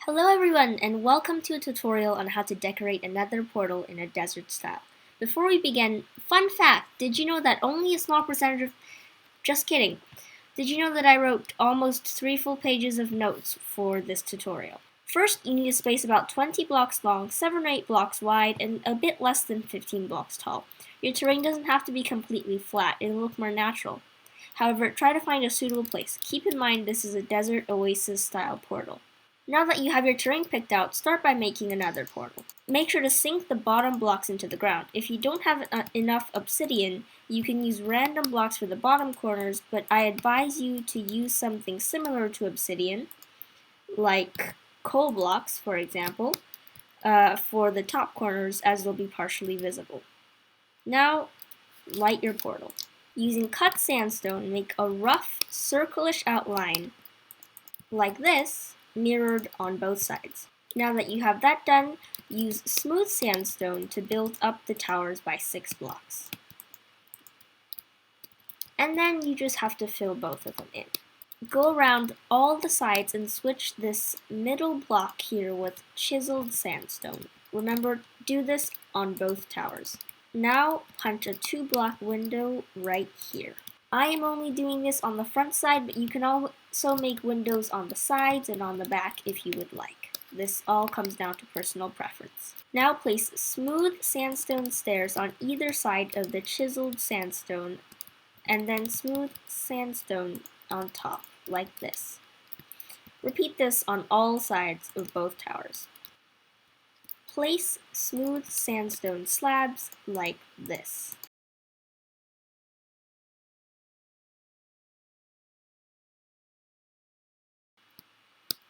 Hello everyone and welcome to a tutorial on how to decorate a nether portal in a desert style. Before we begin, fun fact, did you know that only a small percentage of... Just kidding. Did you know that I wrote almost 3 full pages of notes for this tutorial? First, you need a space about 20 blocks long, 7 or 8 blocks wide, and a bit less than 15 blocks tall. Your terrain doesn't have to be completely flat, it'll look more natural. However, try to find a suitable place. Keep in mind this is a desert oasis style portal. Now that you have your terrain picked out, start by making another portal. Make sure to sink the bottom blocks into the ground. If you don't have enough obsidian, you can use random blocks for the bottom corners, but I advise you to use something similar to obsidian, like coal blocks, for example, for the top corners as they'll be partially visible. Now, light your portal. Using cut sandstone, make a rough, circle-ish outline like this, mirrored on both sides. Now that you have that done, use smooth sandstone to build up the towers by 6 blocks. And then you just have to fill both of them in. Go around all the sides and switch this middle block here with chiseled sandstone. Remember, do this on both towers. Now punch a 2-block window right here. I am only doing this on the front side, but you can also make windows on the sides and on the back if you would like. This all comes down to personal preference. Now place smooth sandstone stairs on either side of the chiseled sandstone and then smooth sandstone on top, like this. Repeat this on all sides of both towers. Place smooth sandstone slabs like this.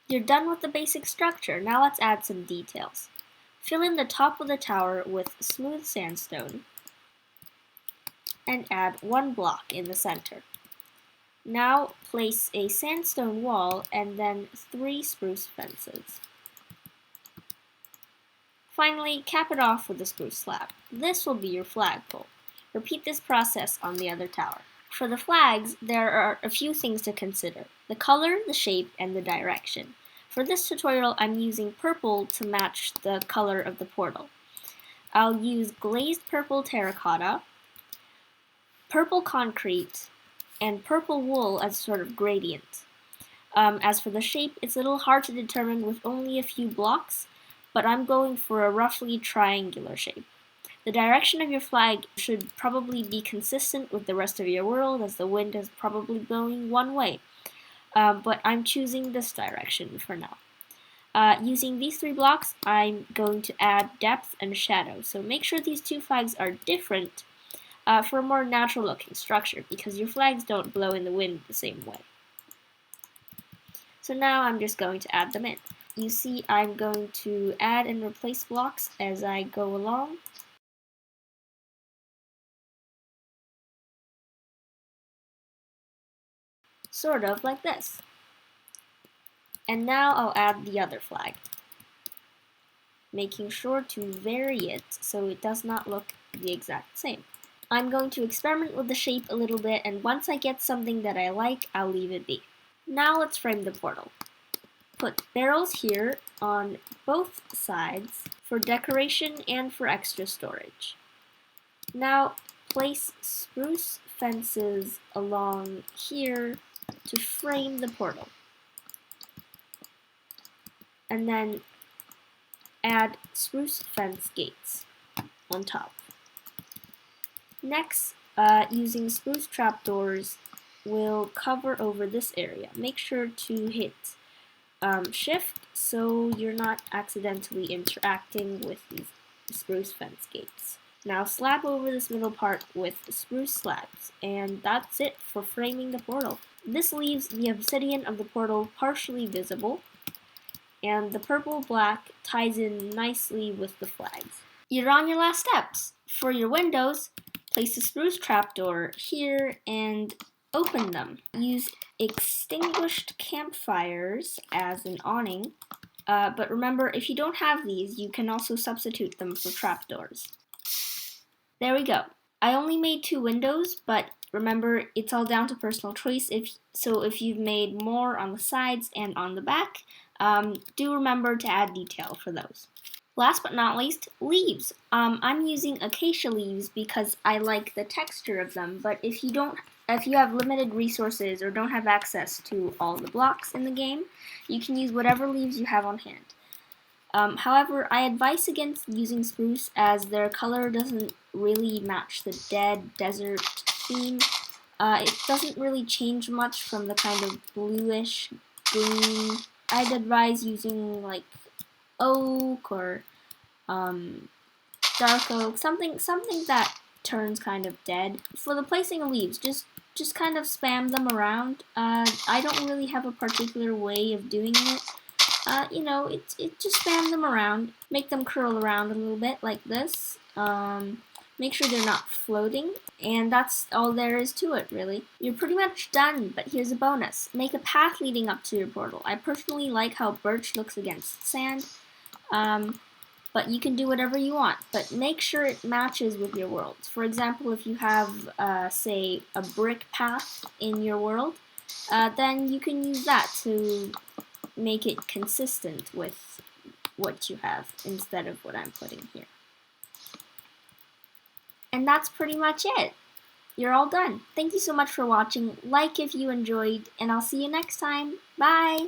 You're done with the basic structure. Now let's add some details. Fill in the top of the tower with smooth sandstone and add 1 block in the center. Now place a sandstone wall and then 3 spruce fences. Finally, cap it off with a spruce slab. This will be your flagpole. Repeat this process on the other tower. For the flags, there are a few things to consider: the color, the shape, and the direction. For this tutorial, I'm using purple to match the color of the portal. I'll use glazed purple terracotta, purple concrete, and purple wool as sort of gradient. As for the shape, it's a little hard to determine with only a few blocks, but I'm going for a roughly triangular shape. The direction of your flag should probably be consistent with the rest of your world, as the wind is probably blowing one way. But I'm choosing this direction for now. Using these 3 blocks, I'm going to add depth and shadow. So make sure these 2 flags are different for a more natural looking structure, because your flags don't blow in the wind the same way. So now I'm just going to add them in. You see, I'm going to add and replace blocks as I go along. Sort of like this. And now I'll add the other flag, making sure to vary it so it does not look the exact same. I'm going to experiment with the shape a little bit, and once I get something that I like, I'll leave it be. Now let's frame the portal. Put barrels here on both sides for decoration and for extra storage. Now place spruce fences along here to frame the portal. And then add spruce fence gates on top. Next, using spruce trapdoors, we'll cover over this area. Make sure to hit shift so you're not accidentally interacting with these spruce fence gates. Now slab over this middle part with spruce slabs, and that's it for framing the portal. This leaves the obsidian of the portal partially visible, and the purple-black ties in nicely with the flags. You're on your last steps. For your windows, place a spruce trapdoor here and open them. Use extinguished campfires as an awning, but remember, if you don't have these, you can also substitute them for trapdoors. There we go. I only made 2 windows, but remember, it's all down to personal choice. If you've made more on the sides and on the back, Do remember to add detail for those. Last but not least, leaves. I'm using acacia leaves because I like the texture of them, but if you have limited resources or don't have access to all the blocks in the game, you can use whatever leaves you have on hand. However, I advise against using spruce as their color doesn't really match the dead desert theme. It doesn't really change much from the kind of bluish green. I'd advise using like oak or um, dark oak, something that turns kind of dead. For the placing of leaves, just kind of spam them around. I don't really have a particular way of doing it. It just spam them around, make them curl around a little bit like this. Make sure they're not floating, and that's all there is to it, really. You're pretty much done, but here's a bonus. Make a path leading up to your portal. I personally like how birch looks against sand, but you can do whatever you want, but make sure it matches with your worlds. For example, if you have, say, a brick path in your world, then you can use that to make it consistent with what you have instead of what I'm putting here. And that's pretty much it. You're all done. Thank you so much for watching. Like if you enjoyed, and I'll see you next time. Bye!